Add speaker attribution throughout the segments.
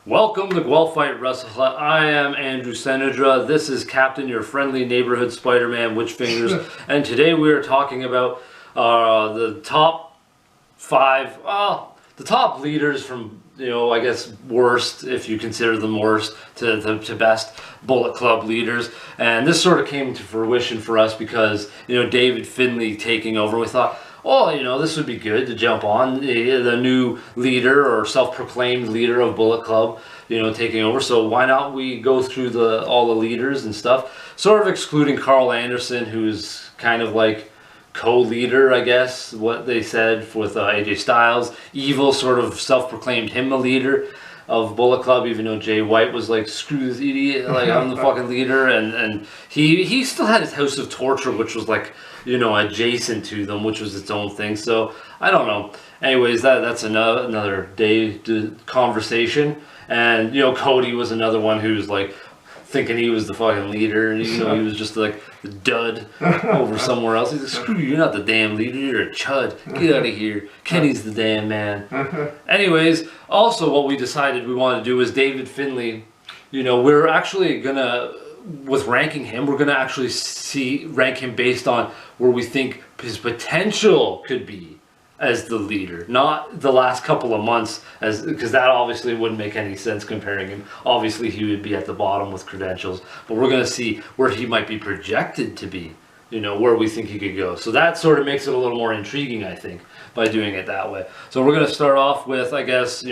Speaker 1: Welcome to Guelph Fight Wrestle. I am Andrew Sennedra. This is Captain, your friendly neighborhood Spider-Man Witch Fingers, and today we are talking about the top five, the top leaders from, I guess worst, if you consider them worst, to best Bullet Club leaders. And this sort of came to fruition for us because, David Finlay taking over. We thought, this would be good to jump on the new leader or self-proclaimed leader of Bullet Club, taking over. So why not we go through all the leaders and stuff, sort of excluding Carl Anderson, who's kind of like co-leader, I guess, what they said with AJ Styles. Evil sort of self-proclaimed him a leader of Bullet Club, even though Jay White was like, screw this idiot, like I'm the fucking leader, and he still had his House of Torture, which was like, adjacent to them, which was its own thing. So I don't know. Anyways, that's another day conversation. And Cody was another one who's like thinking he was the fucking leader, and he was just like the dud over somewhere else. He's like, screw you, you're not the damn leader, you're a chud. Get out of here. Kenny's the damn man. Anyways, also what we decided we wanted to do is David Finlay. We're actually gonna, with ranking him, we're gonna actually rank him based on where we think his potential could be as the leader, not the last couple of months, because that obviously wouldn't make any sense comparing him. Obviously he would be at the bottom with credentials, but we're going to see where he might be projected to be, where we think he could go. So that sort of makes it a little more intriguing, I think, by doing it that way. So we're going to start off with, I guess,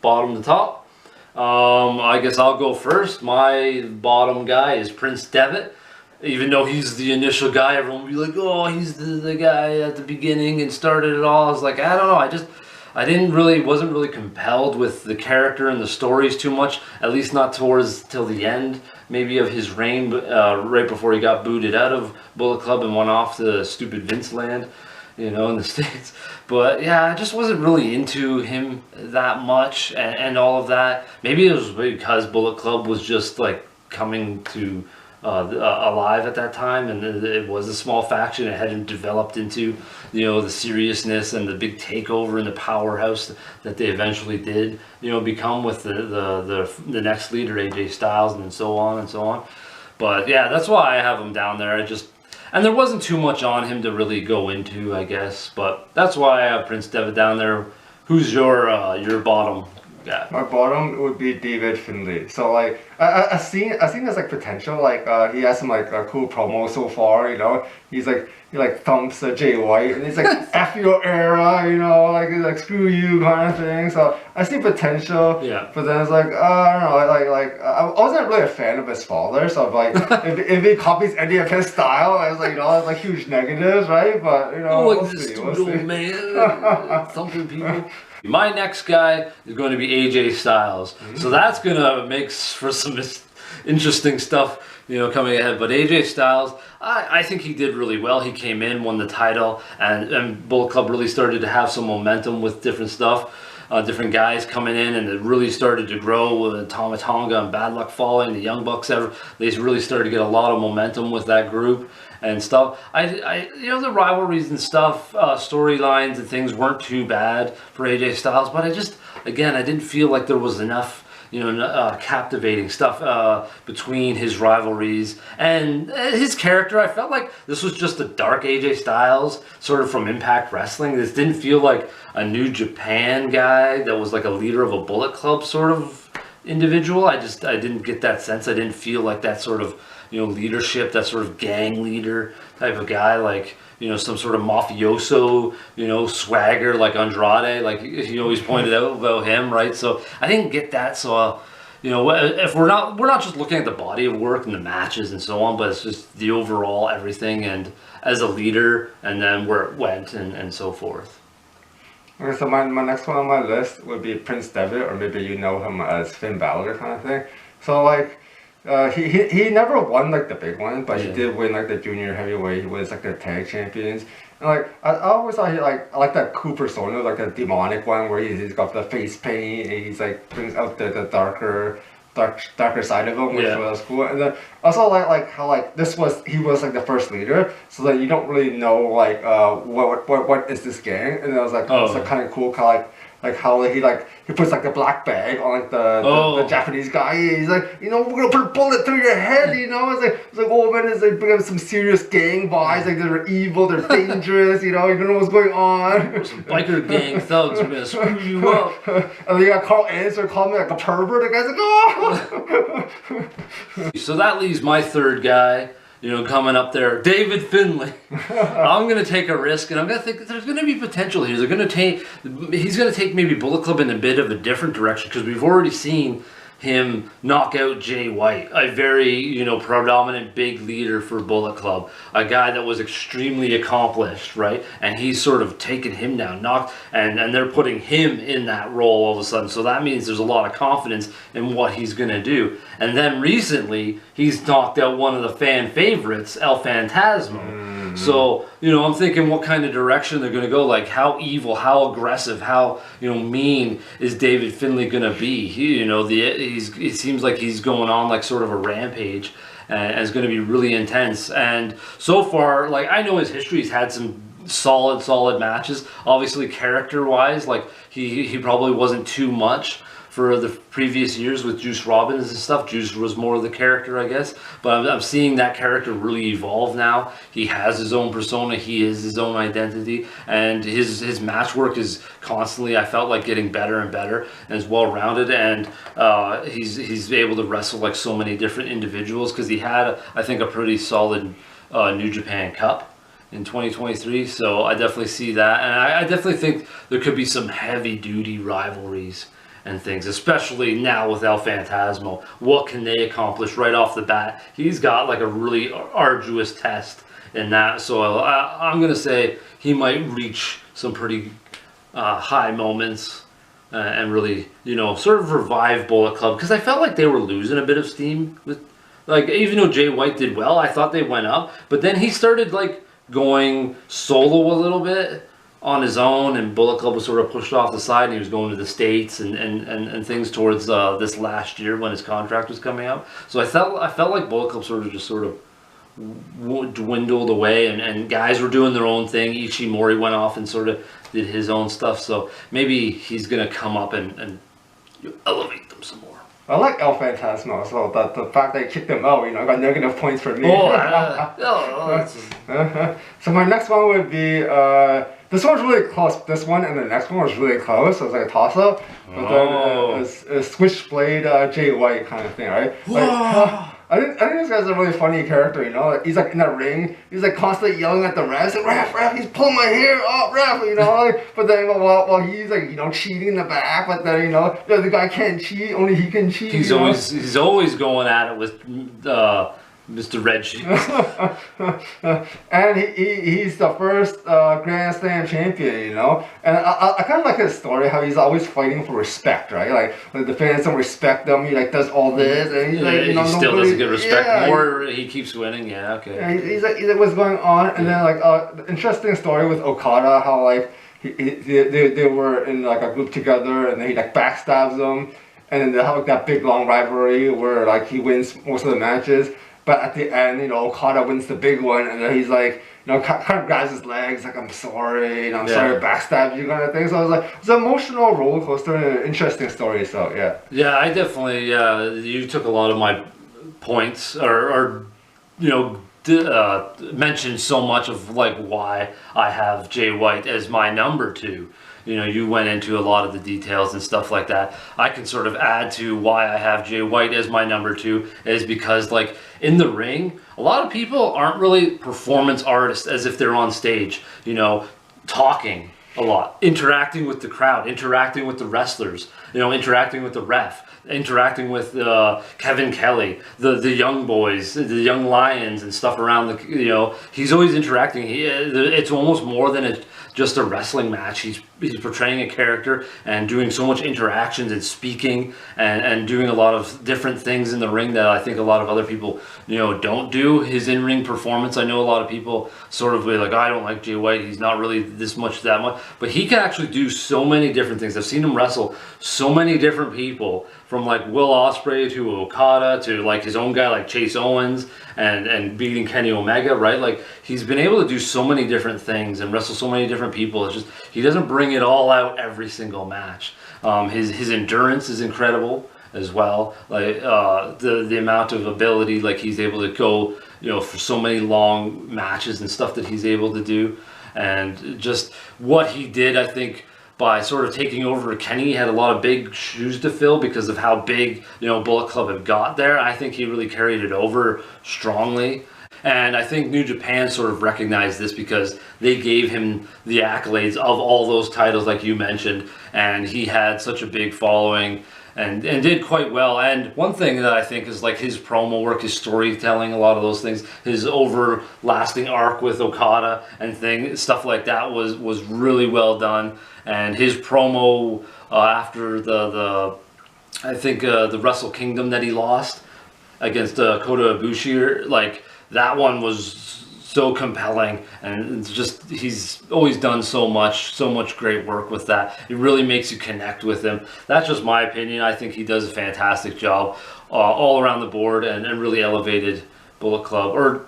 Speaker 1: bottom to top. I guess I'll go first. My bottom guy is Prince Devitt. Even though he's the initial guy, everyone will be like, oh, he's the guy at the beginning and started it all. I was like, I don't know. I wasn't really compelled with the character and the stories too much, at least not till the end, maybe of his reign, right before he got booted out of Bullet Club and went off to stupid Vince land, in the States. But yeah, I just wasn't really into him that much and all of that. Maybe it was because Bullet Club was just like coming to alive at that time, and it was a small faction. It hadn't developed into the seriousness and the big takeover and the powerhouse that they eventually did become with the next leader, AJ Styles, and so on and so on. But yeah, that's why I have him down there. And there wasn't too much on him to really go into, I guess, but that's why I have Prince Devitt down there. Who's your bottom guy?
Speaker 2: My bottom would be David Finlay. So like I seen there's like potential. Like he has some like cool promo so far. He thumps Jay White, and he's like F your era. He's like screw you kind of thing. So I see potential.
Speaker 1: Yeah.
Speaker 2: But then it's like I don't know. I wasn't really a fan of his father. So if he copies any of his style, it's like it's like huge negatives, right? But
Speaker 1: like this old man thumping people. My next guy is going to be AJ Styles. So that's going to make for some interesting stuff, coming ahead. But AJ Styles, I think he did really well. He came in, won the title, and Bullet Club really started to have some momentum with different stuff. Different guys coming in, and it really started to grow with Tama Tonga and Bad Luck Falling, the Young Bucks. They really started to get a lot of momentum with that group and stuff. The rivalries and stuff, storylines and things weren't too bad for AJ Styles, but I didn't feel like there was enough captivating stuff between his rivalries and his character. I felt like this was just a dark AJ Styles, sort of from Impact Wrestling. This didn't feel like a New Japan guy that was like a leader of a Bullet Club sort of individual. I didn't get that sense. I didn't feel like that sort of leadership, that sort of gang leader type of guy, like some sort of mafioso, swagger like Andrade, like he always pointed out about him, right? So I didn't get that. So if we're not just looking at the body of work and the matches and so on, but it's just the overall everything, and as a leader, and then where it went and so forth.
Speaker 2: Okay, so my next one on my list would be Prince Devitt, or maybe him as Finn Balor kind of thing. So like he never won like the big one, but he did win like the junior heavyweight. He was like the tag champions. And like I always thought I like that cool persona, like the demonic one where he's got the face paint and he's like brings out the darker side of him, which was cool. And then also like how like he was like the first leader, so that you don't really know like what is this gang. And I was like, it's like kind of cool, kind of like how he puts like the black bag on like the Japanese guy. He's like, you know, we're gonna put a bullet through your head. You know, it's like oh man, it's like bring up some serious gang vibes. Like they're evil, they're dangerous. You know, you don't know what's going on.
Speaker 1: Some biker gang thugs are gonna screw you up.
Speaker 2: And then you got Carl Anderson calling me like a pervert. The guy's like, oh.
Speaker 1: So that leaves my third guy, you know, coming up there, David Finlay. I'm gonna take a risk, and I'm gonna think that there's gonna be potential here. He's gonna take maybe Bullet Club in a bit of a different direction, because we've already seen him knock out Jay White, a very, you know, predominant big leader for Bullet Club, a guy that was extremely accomplished, right? And he's sort of taken him down, and they're putting him in that role all of a sudden. So that means there's a lot of confidence in what he's gonna do. And then recently, he's knocked out one of the fan favorites, El Phantasmo. So, you know, I'm thinking what kind of direction they're going to go. Like, how evil, how aggressive, how, you know, mean is David Finlay going to be? It seems like he's going on like sort of a rampage, and it's going to be really intense. And so far, like, I know his history. He's had some solid matches. Obviously, character-wise, like, he probably wasn't too much for the previous years with Juice Robbins and stuff. Juice was more of the character, I guess. But I'm seeing that character really evolve now. He has his own persona. He is his own identity. And his match work is constantly, I felt like, getting better and better. And is well-rounded. And he's able to wrestle like so many different individuals, because he had, I think, a pretty solid New Japan Cup in 2023. So I definitely see that. And I definitely think there could be some heavy-duty rivalries and things, especially now with El Phantasmo. What can they accomplish right off the bat? He's got like a really arduous test in that. So I'm going to say he might reach some pretty high moments and really, you know, sort of revive Bullet Club. Because I felt like they were losing a bit of steam. Like, even though Jay White did well, I thought they went up. But then he started like going solo a little bit on his own, and Bullet Club was sort of pushed off the side, and he was going to the States and things towards this last year when his contract was coming up. So I felt like Bullet Club sort of dwindled away, and guys were doing their own thing. Ishimori went off and sort of did his own stuff. So maybe he's gonna come up and elevate them some more.
Speaker 2: I like El Phantasmo, so the fact that he kicked him out, you know, got negative points for me. So my next one would be, this one's really close. This one and the next one was really close. So it was like a toss-up. But then a Switchblade Jay White kind of thing, right? Like, I think this guy's a really funny character, you know. Like, he's like in the ring, he's like constantly yelling at the refs, like, ref, he's pulling my hair up, ref, you know. Like, but then while he's like, you know, cheating in the back, but then, you know, the guy can't cheat, only he can cheat.
Speaker 1: He's always going at it with Mr. Red Shoes.
Speaker 2: And he's the first Grand Slam champion, you know. And I kind of like his story, how he's always fighting for respect, right? Like the fans don't respect him. He like does all this, and he's like, you know,
Speaker 1: he still doesn't get respect. More he keeps winning. Yeah, okay.
Speaker 2: Yeah, he's like, what's going on? And then like the interesting story with Okada, how like they were in like a group together, and then he like backstabs them, and then they have like that big long rivalry where like he wins most of the matches. But at the end, you know, Okada wins the big one, and then he's like, you know, kind of grabs his legs, like, I'm sorry, you know, I'm sorry to backstab you, kind of thing. So I was like, it's an emotional roller coaster and an interesting story, so yeah.
Speaker 1: Yeah, I definitely, you took a lot of my points, or you know, mentioned so much of, like, why I have Jay White as my number 2. You know, you went into a lot of the details and stuff like that. I can sort of add to why I have Jay White as my number 2 is because, like, in the ring, a lot of people aren't really performance artists as if they're on stage, you know, talking a lot, interacting with the crowd, interacting with the wrestlers, you know, interacting with the ref, interacting with Kevin Kelly, the young boys, the young lions and stuff around the, you know, he's always interacting. It's almost more than just a wrestling match. He's portraying a character and doing so much interactions and speaking and doing a lot of different things in the ring that I think a lot of other people, you know, don't do. His in-ring performance, I know a lot of people sort of be like, I don't like Jay White, he's not really this much, that much, but he can actually do so many different things. I've seen him wrestle so many different people, from like Will Ospreay to Okada to like his own guy like Chase Owens and beating Kenny Omega, right? Like, he's been able to do so many different things and wrestle so many different people. It's just, he doesn't bring bring it all out every single match. His endurance is incredible as well. Like the amount of ability, like he's able to go, for so many long matches and stuff that he's able to do, and just what he did, I think. By sort of taking over Kenny, he had a lot of big shoes to fill because of how big, Bullet Club had got there. I think he really carried it over strongly. And I think New Japan sort of recognized this because they gave him the accolades of all those titles like you mentioned. And he had such a big following and did quite well. And one thing that I think is like his promo work, his storytelling, a lot of those things, his overlasting arc with Okada and stuff like that was really well done. And his promo after the Wrestle Kingdom that he lost against Kota Ibushi, like that one was so compelling, and it's just he's always done so much great work with that. It really makes you connect with him. That's just my opinion. I think he does a fantastic job all around the board, and really elevated Bullet Club. Or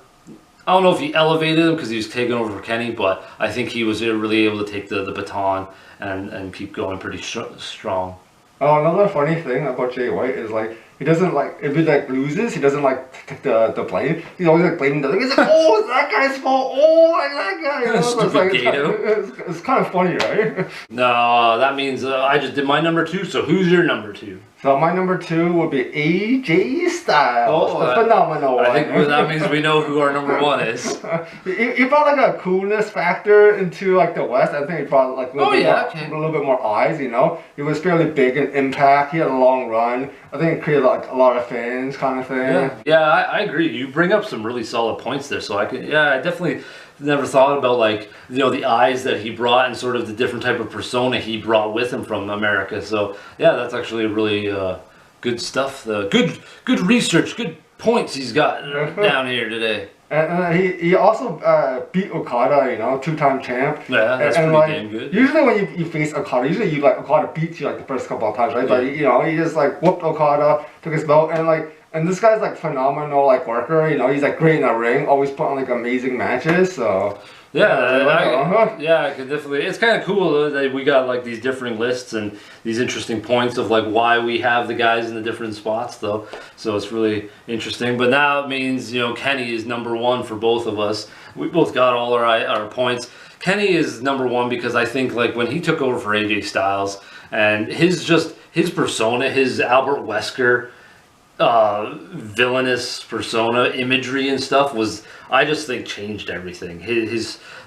Speaker 1: I don't know if he elevated him because he was taking over for Kenny, but I think he was really able to take the baton and keep going pretty strong.
Speaker 2: Oh, another funny thing about Jay White is like he doesn't like if he like loses, he doesn't like take the blame. He's always like blaming the other. He's like, oh, it's that guy's fault. Oh, like that guy.
Speaker 1: Stupid
Speaker 2: it's kind of funny, right?
Speaker 1: No, that means I just did my number 2. So who's your number 2?
Speaker 2: So my number 2 would be AJ Styles, the phenomenal one.
Speaker 1: I think that means we know who our number 1 is.
Speaker 2: He brought like a coolness factor into like the West. I think he brought like a little bit more eyes. He was fairly big in Impact. He had a long run. I think it created like a lot of fans, kind of thing.
Speaker 1: Yeah, I agree. You bring up some really solid points there. So I definitely never thought about like the eyes that he brought and sort of the different type of persona he brought with him from America. So yeah, that's actually really good stuff. Good research, good points he's got down here today.
Speaker 2: And he also beat Okada, 2-time champ.
Speaker 1: Yeah, that's pretty damn good.
Speaker 2: Usually when you face Okada, Okada beats you like the first couple of times, right? But he just like whooped Okada, took his belt, and this guy's like phenomenal like worker. He's like great in the ring, always put on like amazing matches. So
Speaker 1: I could definitely. It's kind of cool that we got like these different lists and these interesting points of like why we have the guys in the different spots, though. So it's really interesting. But now it means Kenny is number 1 for both of us. We both got all our points. Kenny is number 1 because I think like when he took over for AJ Styles and his persona, his Albert Wesker villainous persona imagery and stuff was, I just think, changed everything.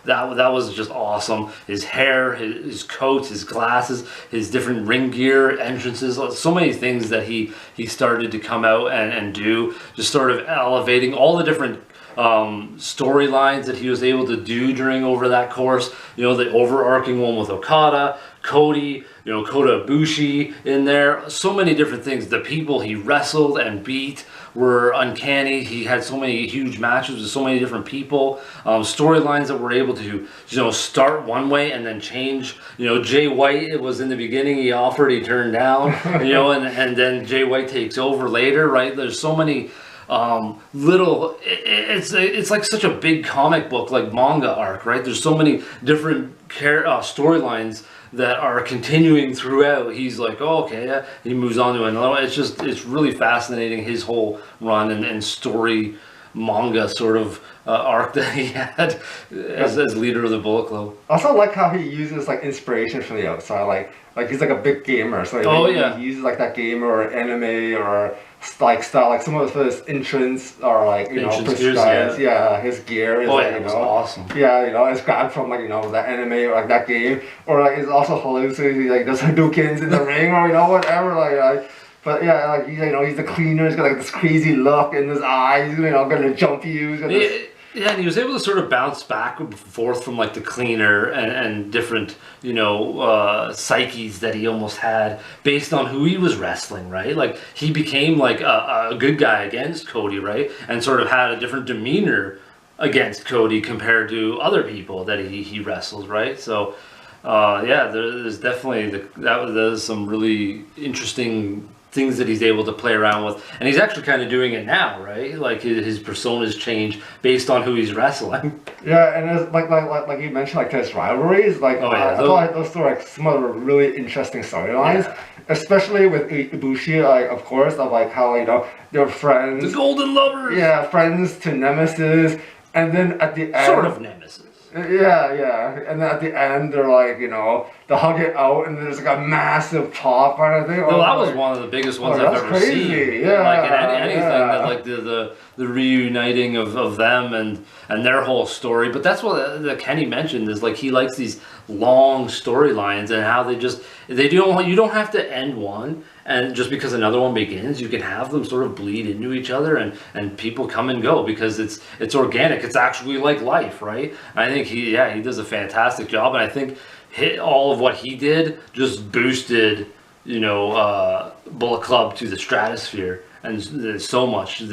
Speaker 1: That was just awesome. His hair, his coats, his glasses, his different ring gear, entrances, so many things that he started to come out and do, just sort of elevating all the different storylines that he was able to do over that course. The overarching one with Okada, Cody, Kota Ibushi in there. So many different things. The people he wrestled and beat were uncanny. He had so many huge matches with so many different people. Storylines that were able to, start one way and then change. Jay White, it was in the beginning, he offered, he turned down, and then Jay White takes over later, right? There's so many it's like such a big comic book, like manga arc, right? There's so many different storylines that are continuing throughout. He's like, oh, okay, yeah. He moves on to another one. It's really fascinating, his whole run and story manga sort of arc that he had as leader of the Bullet Club.
Speaker 2: I also like how he uses like inspiration from the outside, like he's like a big gamer, so he uses like that gamer or anime or like style, like some of his entrance or like his gear is
Speaker 1: was awesome.
Speaker 2: It's grabbed from like that anime or like that game, or like it's also hallucinating, like does Hadoukens in the ring or whatever like. But yeah, like he's the cleaner. He's got like this crazy look in his eyes. Gonna jump you.
Speaker 1: Yeah, and he was able to sort of bounce back and forth from like the cleaner and different, psyches that he almost had based on who he was wrestling, right? Like he became like a good guy against Cody, right? And sort of had a different demeanor against Cody compared to other people that he wrestles, right? So, there's definitely there's some really interesting things that he's able to play around with, and he's actually kind of doing it now, right? Like his personas change based on who he's wrestling.
Speaker 2: Yeah, and it's like you mentioned, like his rivalries, like I feel like those are like some of the really interesting storylines, especially with Ibushi, like of course, of like how they're friends,
Speaker 1: The Golden Lovers.
Speaker 2: yeah, friends to nemesis, and then at the end,
Speaker 1: Sort of nemesis.
Speaker 2: yeah, and then at the end they're like they hug it out, and there's like a massive pop kind of thing.
Speaker 1: Well, that was one of the biggest ones I've ever
Speaker 2: crazy.
Speaker 1: seen.
Speaker 2: Yeah,
Speaker 1: like in anything that like the reuniting of them and their whole story. But that's what that Kenny mentioned is like he likes these long storylines and how you don't have to end one. And just because another one begins, you can have them sort of bleed into each other, and people come and go because it's organic. It's actually like life, right? And I think he does a fantastic job, and I think all of what he did just boosted Bullet Club to the stratosphere, and so much with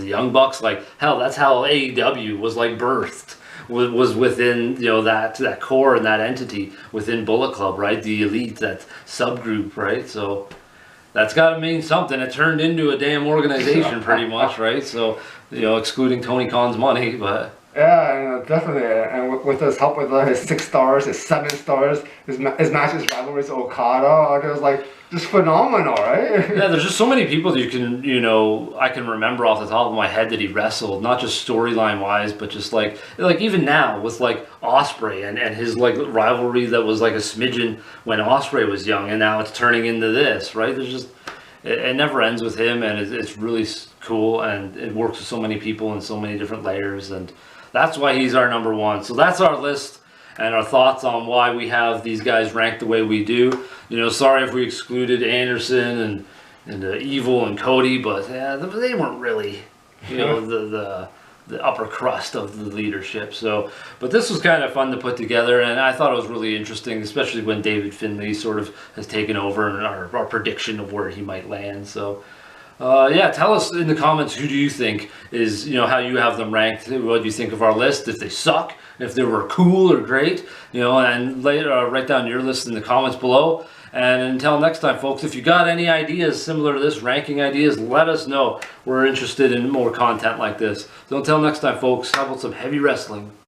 Speaker 1: the Young Bucks. Like hell, that's how AEW was like birthed. Was within that core and that entity within Bullet Club, right? The elite, that subgroup, right? So that's got to mean something. It turned into a damn organization, pretty much, right? So excluding Tony Khan's money, but.
Speaker 2: Yeah, definitely. And with his help with his 6 stars, his 7 stars, his matches, rivalries, Okada, it was like just phenomenal, right?
Speaker 1: Yeah, there's just so many people that you can, I can remember off the top of my head that he wrestled, not just storyline wise, but just like even now with like Ospreay and his like rivalry that was like a smidgen when Ospreay was young, and now it's turning into this, right? There's just it never ends with him, and it's really cool, and it works with so many people in so many different layers, and that's why he's our number one. So that's our list and our thoughts on why we have these guys ranked the way we do. Sorry if we excluded Anderson and Evil and Cody, but they weren't really, the upper crust of the leadership. So, but this was kind of fun to put together, and I thought it was really interesting, especially when David Finlay sort of has taken over and our prediction of where he might land. So. Tell us in the comments who do you think is, how you have them ranked. What do you think of our list? If they suck, if they were cool or great, and later write down your list in the comments below. And until next time, folks, if you got any ideas similar to this, ranking ideas, let us know. We're interested in more content like this. So until next time, folks, how about some heavy wrestling?